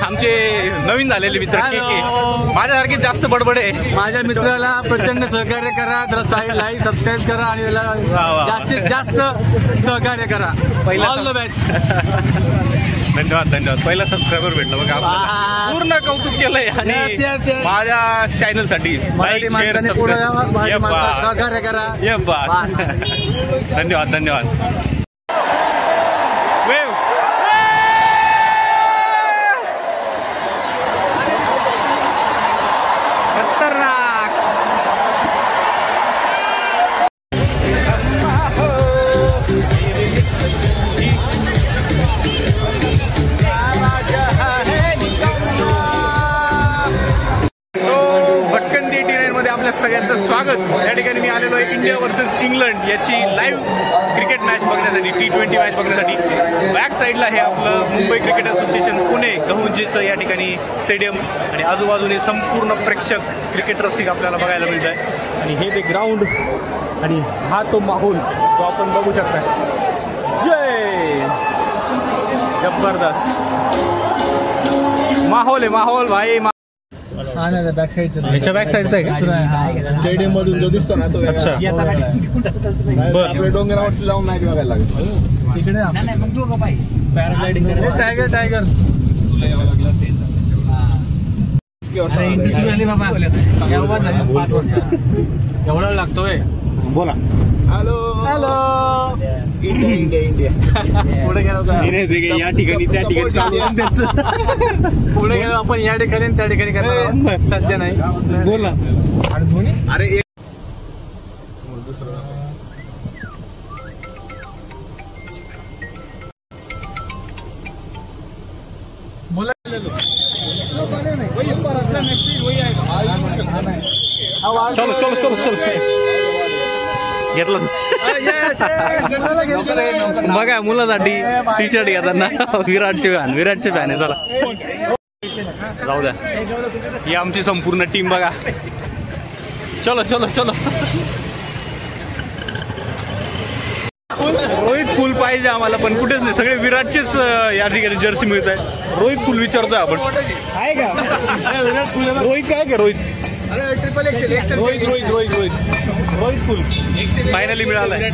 आमचे नवीन झालेले मित्र माझ्यासारखे जास्त बडबडे. माझ्या मित्राला प्रचंड सहकार्य करा, त्याला लाईक सबस्क्राईब करा आणि त्याला जास्तीत जास्त सहकार्य करा. पहिला ऑल द बेस्ट. धन्यवाद धन्यवाद. पहिला सबस्क्रायबर भेटला बघा, पूर्ण कौतुक केलंय. आणि माझ्या चॅनल साठी सहकार्य करा. धन्यवाद धन्यवाद. सगळ्यांचं स्वागत. या ठिकाणी मी आलेलो आहे इंडिया वर्सेस इंग्लंड याची लाईव्ह क्रिकेट मॅच बघण्यासाठी, T20 मॅच बघण्यासाठी. बॅक साईडला हे आपलं मुंबई क्रिकेट असोसिएशन पुणे गहुंजेचं या ठिकाणी स्टेडियम आणि आजूबाजूने संपूर्ण प्रेक्षक क्रिकेट रसिक आपल्याला बघायला मिळत आहे. आणि हे ते ग्राउंड आणि हा तो माहोल तो आपण बघू शकता. जय जबरदस्त माहोल आहे, माहोल भाई. बॅक साईडचा ह्याच्या बॅक साईडचा आहे का स्टेडियम मधून जो दिसतो ना तो. अच्छा आपल्या डोंगरावरती जाऊन मॅच बघायला लागेल. तिकडे पॅराग्लायडिंग. टायगर टायगर बाबा 5 वाजता एवढा लागतोय. बोला. Hello hello. India India India. पुढे गेलो या ठिकाणी त्या ठिकाणी चालू. पुढे गेलो आपण या ठिकाणी त्या ठिकाणी करणार. सध्या नाही. बोला. अरे बोला. चलो चलो चलो चलो. घेतलं बघा मुलासाठी टी शर्ट घेताना विराटचे फॅन आहे. चला जाऊ द्या. ही आमची संपूर्ण टीम बघा. चलो चलो चलो. रोहित फुल पाहिजे आम्हाला पण कुठेच नाही. सगळे विराटचेच या ठिकाणी जर्सी मिळत आहे. रोहित फुल विचारतोय आपण. आहे का रोहित? काय का रोहित? रोहित रोहित रोहित रोहित रोहित फुल फायनली मिळालाय.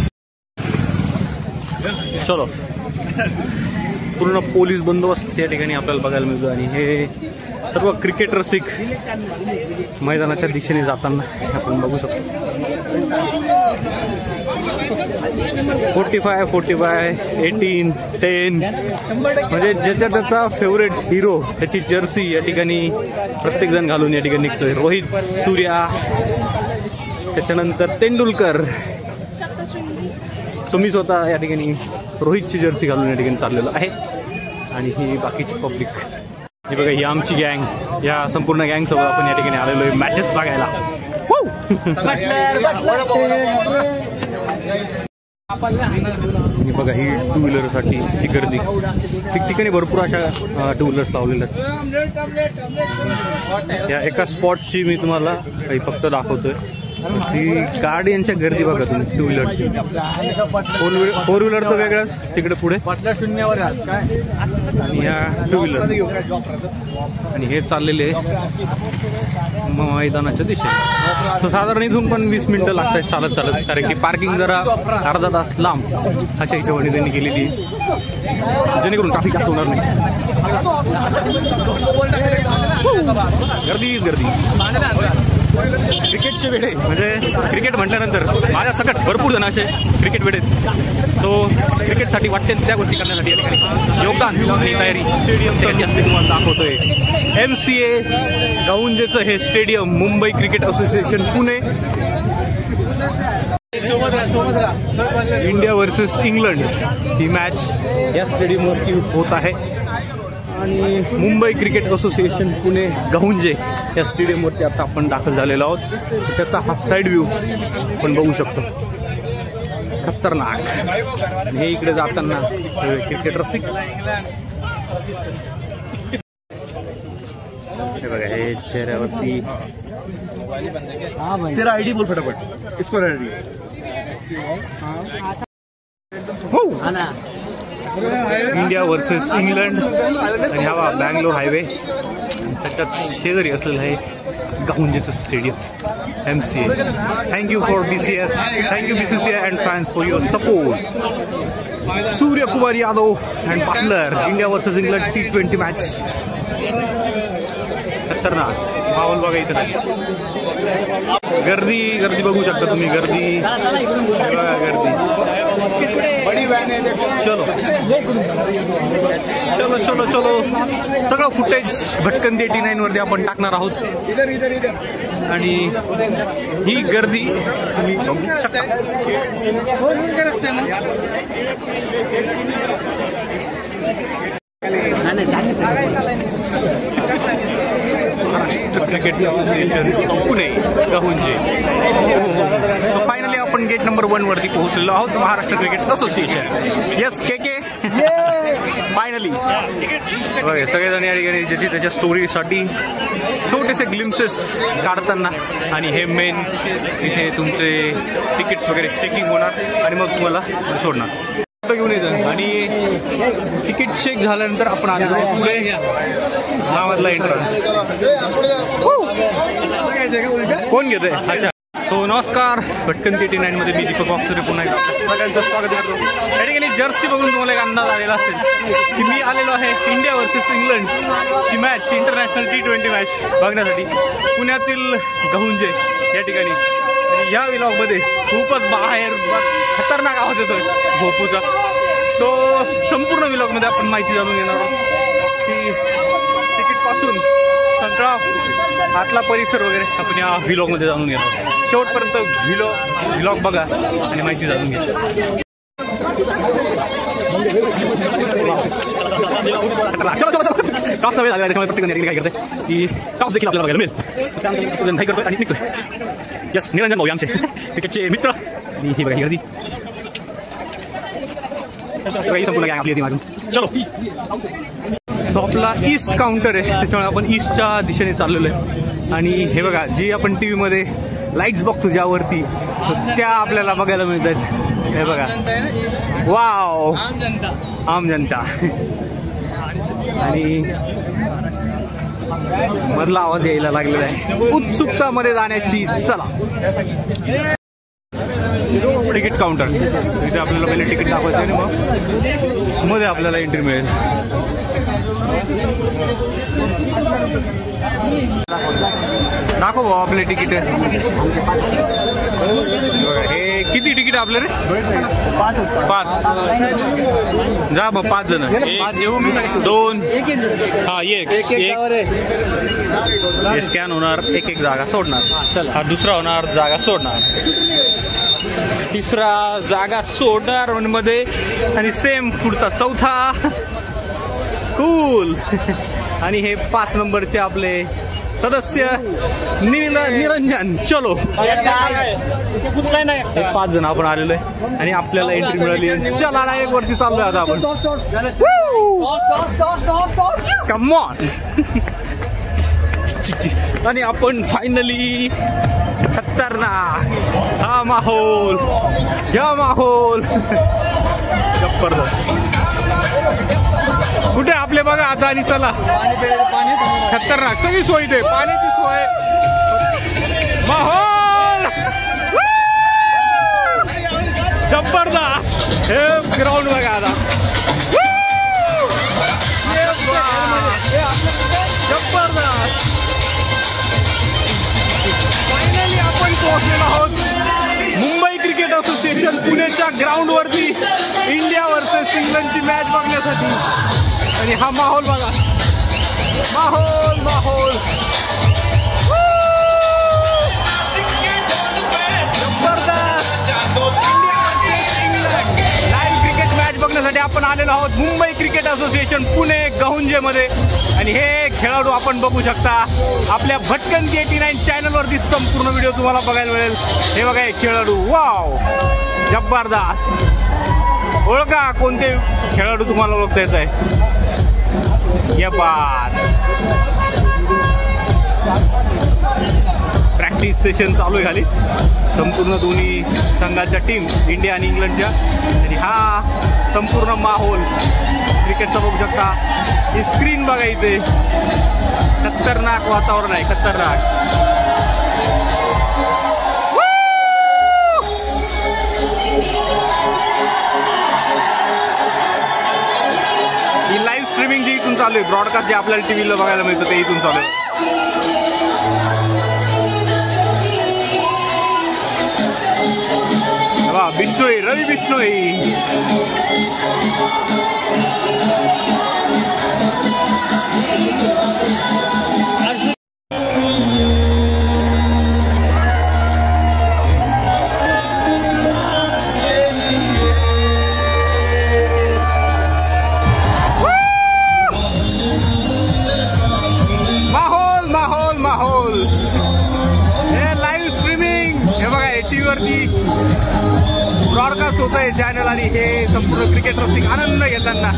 चलो. पूर्ण पोलीस बंदोबस्त या ठिकाणी आपल्याला बघायला मिळतो आणि हे सर्व क्रिकेट रसिक मैदानाच्या दिशेने जाताना आपण बघू शकतो. 45, 18, 10 म्हणजे ज्याच्या त्याचा फेवरेट हिरो त्याची जर्सी या ठिकाणी प्रत्येक जण घालून या ठिकाणी निघतोय. रोहित, सूर्या, त्याच्यानंतर तेंडुलकर. तुम्ही स्वतः या ठिकाणी रोहितची जर्सी घालून या ठिकाणी चाललेलो आहे. आणि ही बाकीची पब्लिक. ही बघा ही आमची गँग. या संपूर्ण गँग सोबत आपण या ठिकाणी आलेलो आहे मॅचेस बघायला. बघा ही 2 व्हीलरसाठीची गर्दी. ठिकठिकाणी भरपूर अशा 2 व्हीलर्स लावलेल्या आहेत. या एका स्पॉटची मी तुम्हाला काही फक्त दाखवतोय. ही गाड्यांच्या गर्दी बघा तुम्ही 2 व्हीलरची. 4 व्हीलर तर वेगळाच तिकडे पुढे शून्यावर आणि या 2 व्हीलर. आणि हे चाललेले मैदानाच्या दिशेने. तो साधारण इथून पण 20 मिनिटं लागतात चालत चालत, कारण की पार्किंग जरा अर्धा तास लांब अशा हिशोबाने त्यांनी केलेली, जेणेकरून ट्रॅफिक जास्त होणार नाही. गर्दी गर्दी. क्रिकेटचे वेडे म्हणजे क्रिकेट म्हटल्यानंतर माझ्या सकट भरपूर जण असे क्रिकेट वेडे. तो क्रिकेटसाठी वाटते त्या गोष्टी करण्यासाठी या ठिकाणी योगदान आणि तयारी स्टेडियम असते तुम्हाला दाखवतोय. MCA गहुंजेचं हे stadium Mumbai cricket association Pune. India versus England ही मॅच या स्टेडियमवरती होत आहे आणि मुंबई क्रिकेट असोसिएशन पुणे गहुंजे या स्टेडियमवरती आता आपण दाखल झालेलो आहोत. त्याचा हा साईड व्ह्यू आपण बघू शकतो. खतरनाक. हे इकडे जाताना क्रिकेट रसिक हे बघा, हे चेहऱ्यावरती तेरा आईडी बोल फटाफट. इसको आईडी. हो ना इंडिया वर्सेस इंग्लंड आणि हा बँगलोर हायवे त्याच्यात शेजारी असलेलं आहे गाहुंजेचं stadium MCA. Thank you for BCS, thank you BCCI and fans for your support. Suryakumar Yadav and partner India versus England T20 match. खतरनाक माहोल बघा इथं. गर्दी गर्दी बघू शकता तुम्ही. गर्दी गर्दी. चलो चलो चलो चलो. सगळं फुटेज भटकंती 89 वरती आपण टाकणार आहोत. आणि ही गर्दी तुम्ही बघू शकता. Maharashtra cricket association Pune Gahunje. So finally आपण गेट नंबर 1 वरती पोहोचलेलो आहोत. Maharashtra cricket association. Yes KK finally. सगळेजण या ठिकाणी ज्याची त्याच्या स्टोरीसाठी छोटेसे ग्लिम्सेस काढताना. आणि हे मेन इथे तुमचे तिकीट्स वगैरे चेकिंग होणार आणि मग तुम्हाला सोडणार घेऊन येतं. आणि तिकीट चेक झाल्यानंतर आपण आलेलो आहोत पुढे गावातला एंट्रन्स. कोण घेतोय? अच्छा. सो नमस्कार. भटकंती 89 मध्ये मी दीपक वाकसरे पुन्हा एकदा सगळ्यांचं स्वागत करतो. या ठिकाणी जर्सी बघून तुम्हाला एक अंदाज आलेला असेल की मी आलेलो आहे इंडिया वर्सेस इंग्लंड ही मॅच, इंटरनॅशनल T20 मॅच बघण्यासाठी पुण्यातील गाहुंजे या ठिकाणी. आणि या व्लॉगमध्ये खूपच बाहेर खतरनाक आवाज येतोय भोपूचा. सो संपूर्ण व्लॉगमध्ये आपण माहिती जाणून घेणार आहोत की तिकीटपासून संत्रा आतला परिसर वगैरे आपण या व्लॉगमध्ये जाणून घेणार आहोत. शेवटपर्यंत व्लॉग बघा आणि माहिती जाणून घ्या. टॉस नव्हे झाला त्याच्यामुळे प्रत्येक काय करते की टॉस देखील आपल्याला बघायला मिळेल. काही करतोय आणि निघतोय. यस, निरंजन भाऊ आमचे क्रिकेटचे मित्र. आणि ही बघा ही गर्दी संपूर्ण काय आपली येते मागून. चलो. सो आपला ईस्ट काउंटर आहे त्याच्यामुळे आपण ईस्टच्या दिशेने चाललेलो आहे. आणि हे बघा जी आपण TV मध्ये लाईट्स बघतो ज्यावरती त्या आपल्याला बघायला मिळतात. हे बघा वाव आम जनता. आणि मधला आवाज यायला लागलेला आहे उत्सुकतामध्ये जाण्याची. चला. तिकीट काउंटर इथे आपल्याला पहिले तिकीट दाखवायचं आणि मग मध्ये आपल्याला एंट्री मिळेल. दाखव भाऊ आपले तिकीट. हे किती तिकीट आपले रे? 5. जा मग 5 जण. 2 हा एक स्कॅन होणार. एक जागा सोडणार. हा दुसरा होणार जागा सोडणार. तिसरा जागा सोडणार मध्ये. आणि सेम पुढचा चौथा. कूल. आणि हे 5 नंबरचे आपले सदस्य निरंजन. चलो. हे 5 जण आपण आलेलो आहे आणि आपल्याला एंट्री मिळाली. चला डायरेक्ट वरती चाललोय आता आपण. Come on. आणि आपण फायनली खतरनाक हा माहोल जबरदस्त. कुठे आपले बघा आता. आणि चला खतरनाक सगळी सोय इथे. पाण्याची सोय माहोल जबरदस्त. हे ग्राउंड बघा आता जबरदस्त. फायनली आपण पोहोचलेलो आहोत मुंबई क्रिकेट असोसिएशन पुण्याच्या ग्राउंड वरती इंडिया वर्सेस इंग्लंडची मॅच बघण्यासाठी. आणि हा माहोल बघा. माहोल लाईव्ह क्रिकेट मॅच बघण्यासाठी आपण आलेलो आहोत मुंबई क्रिकेट असोसिएशन पुणे गाहुंजे मध्ये. आणि हे खेळाडू आपण बघू शकता आपल्या भटकंती 89 चॅनलवरती संपूर्ण व्हिडिओ तुम्हाला बघायला मिळेल. हे बघा हे खेळाडू. वाव जबरदस्त. ओळखा कोणते खेळाडू तुम्हाला ओळखता येत आहे. या बात प्रॅक्टिस सेशन चालू आहे खाली संपूर्ण दोन्ही संघाच्या टीम इंडिया आणि इंग्लंडच्या. आणि हा संपूर्ण माहोल क्रिकेटचा बघू शकता. ही स्क्रीन बघा इथे, खतरनाक वातावरण आहे, खतरनाक. ही लाईव्ह स्ट्रीमिंग जी इथून चालू आहे, ब्रॉडकास्ट जे आपल्याला टीव्हीला बघायला मिळतं ते इथून चालू आहे. बिश्नोई, रवी बिश्नोई. माहोल हे लाईव्ह स्ट्रीमिंग हे बघा टीव्हीवरती ब्रॉडकास्ट होत आहे चॅनल. आणि हे संपूर्ण क्रिकेट रसिक आनंद घेताना.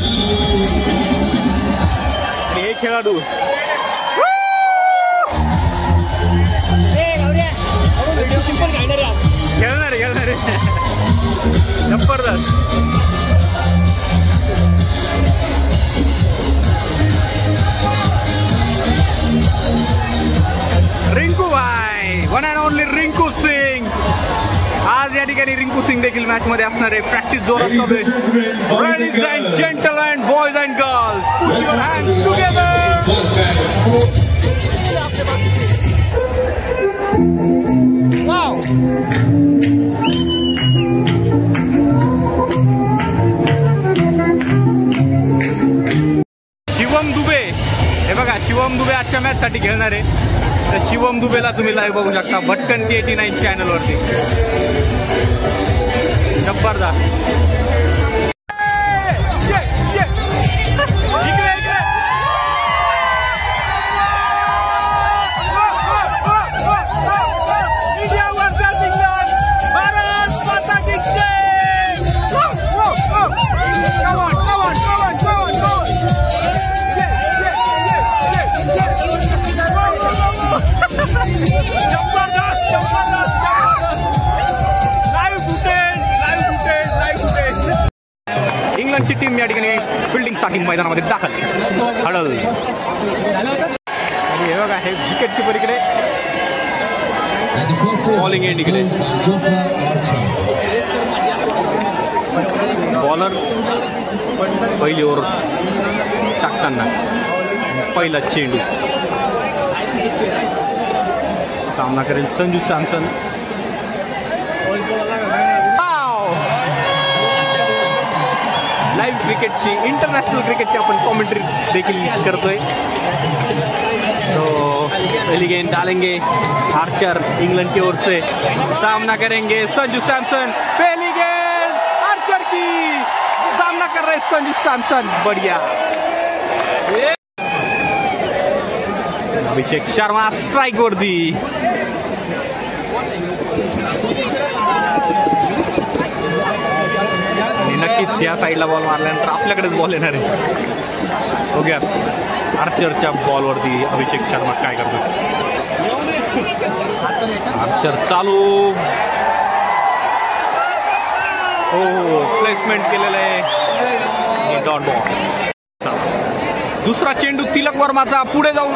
हे खेळाडू खेळणारे जबरदस्त. रिंकू भाई, वन अँड ओनली रिंकू सिंग. आज या ठिकाणी रिंकू सिंग देखील मॅच मध्ये असणार आहे. प्रॅक्टिस जोरात चालू आहे. Ladies and gentleman, boys and girls, put your hands together. Wow. Shivam Dube, हे बघा शिवम दुबे आजच्या मॅच साठी खेळणार आहे. तर शिवम दुबेला तुम्ही लाईव्ह बघू शकता भटकंती 89 चॅनलवरती. जबरदस्त. इंग्लंडची टीम या ठिकाणी फिल्डिंगसाठी मैदानामध्ये दाखल. हडल. हे बघा हे विकेट किपर इकडे, बॉलिंग एंड इकडे. बॉलर पहिली ओव्हर टाकताना पहिला चेंडू सामना करेल संजू सॅमसन. लाईव्ह क्रिकेटची, इंटरनॅशनल क्रिकेटची आपण कॉमेंट्री देखील करतोय. तो पहली गेंद डालेंगे आर्चर, इंग्लैंड की ओर से सामना करेंगे संजू सैमसन. पहली गेंद आर्चर की, सामना कर रहे संजू सैमसन. बढ़िया. अभिषेक शर्मा स्ट्राइक वरती. नक्कीच या साईडला बॉल मारल्यानंतर आपल्याकडेच बॉल येणार आहे. बघूया आर्चरच्या बॉलवरती अभिषेक शर्मा काय करतो. आर्चर चालू. हो प्लेसमेंट केलेलं आहे. Dot ball. दुसरा चेंडू तिलक वर्माचा पुढे जाऊन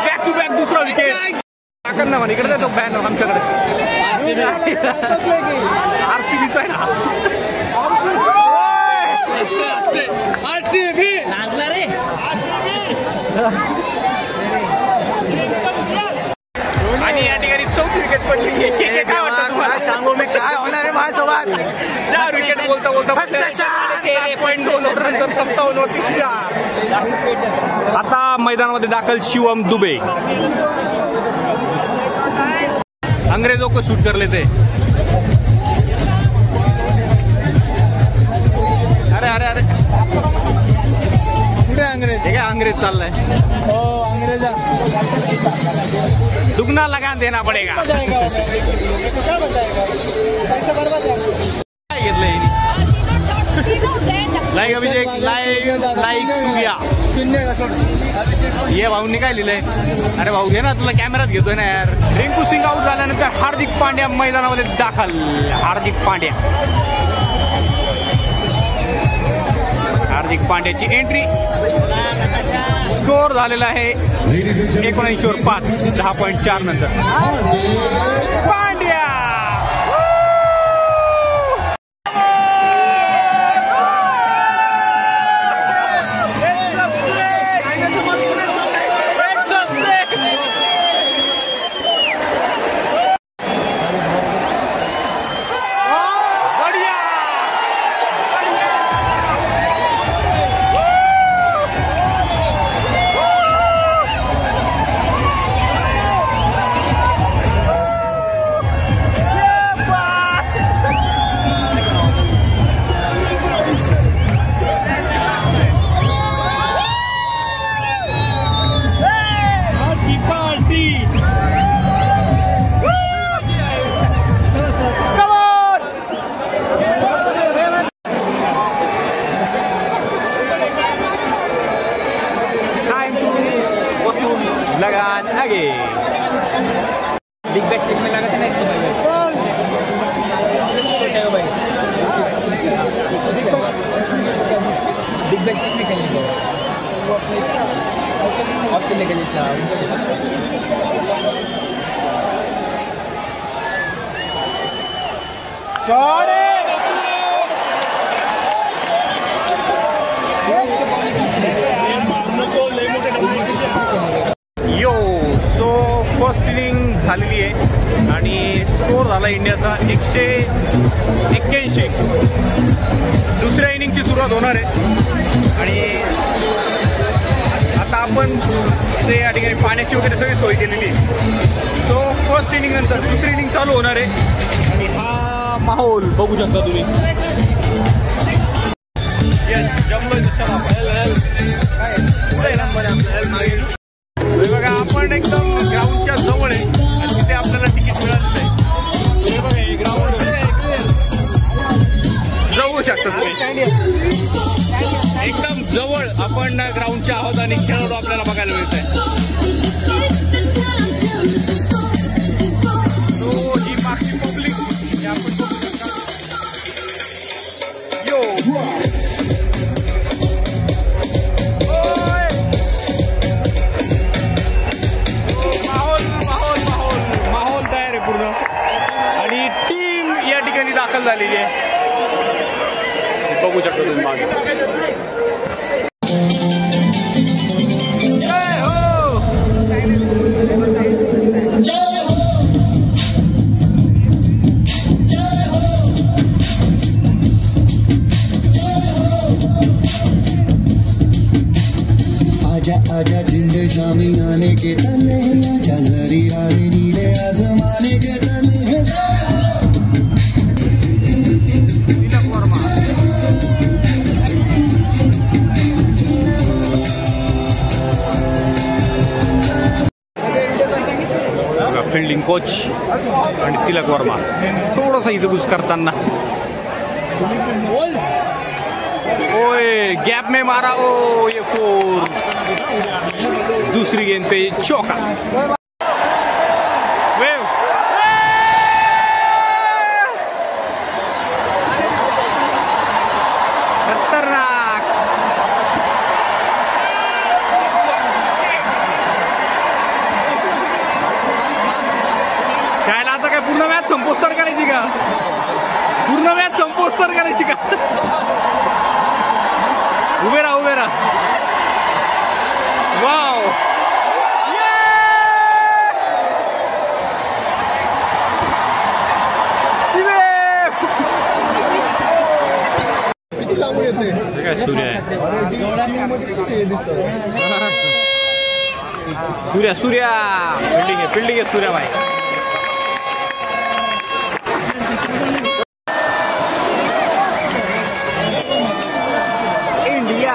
बॅक टू बॅक दुसरा विकेट. टाकन ना इकडे जातो बॅनर आमच्याकडे. आरसीबीचा आहे ना. आरसीबी आणि या ठिकाणी 4 विकेट पडली. काय वाटतं तुम्हाला? सांगू मी काय होणार आहे माझ्यासोबत. 4 विकेट बोलता बोलता 1.2 ओव्हर नंतर 57 वरती 4. आता मैदानामध्ये दाखल शिवम दुबे. अंग्रेजों को शूट कर लेते. अरे अरे अरे पुढे अंग्रेज. हे काय अंग्रेज चाललाय. हो अंग्रेजा. दुगना लगान देना पडेगा. काय घेतलंय लाईक अभिषेक लाईक सूर्या. ये भाऊंनी काय लिहिलंय? अरे भाऊ घे ना, तुला कॅमेरात घेतोय ना यार. रिंकू सिंग आउट झाल्यानंतर हार्दिक पांड्या मैदानामध्ये दाखल. हार्दिक पांड्याची एंट्री. स्कोर झालेला आहे 19/5 10.4 नंतर. पांड्या लगान आगे. बिग बैश टीम में लगा था ना इसको भाई. बिग बैश टीम में खेलने को ऑस्ट्रेलिया के जैसा शॉट. फर्स्ट इनिंग झालेली आहे आणि स्कोर झाला इंडियाचा 181. दुसऱ्या इनिंगची सुरुवात होणार आहे आणि आता आपण ते या ठिकाणी पाण्याची वगैरे सगळी सोय केलेली आहे. सो फर्स्ट इनिंग नंतर दुसरी इनिंग चालू होणार आहे आणि हा माहोल बघू शकता तुम्ही. बघा आपण एकदम ग्राउंडच्या जवळ आहे आणि तिथे आपल्याला तिकीट मिळालं नाही. हे बघा हे ग्राउंड जाऊ शकतात एकदम जवळ आपण ग्राउंडच्या आहोत आणि खेळाडू आपल्याला बघायला मिळत आहे. तो ही मागची पब्लिक ही आपण बघू शकता. यो आणि टीम या ठिकाणी दाखल झालेली आहे. बघू शकता तुम्ही मागे. जय हो. आजा आजा जिंद शामी आने के तले, आजा जरी आने नीले आसमाने के तले. फिल्डिंग कोच आणि तिलक वर्मा थोडंसं इथं गुज करताना. ओए गैप में मारा. ओ ये 4. दूसरी गेंद पे चौका. खतरनाक. काय आता काय पूर्ण मॅच संपोस्तर करायची का? पूर्ण मॅच संपोस्तर करायची का? उभे राहा. वाव. काय सूर्य आहे. सूर्या फिल्डिंग आहे सूर्या भाई. इंडिया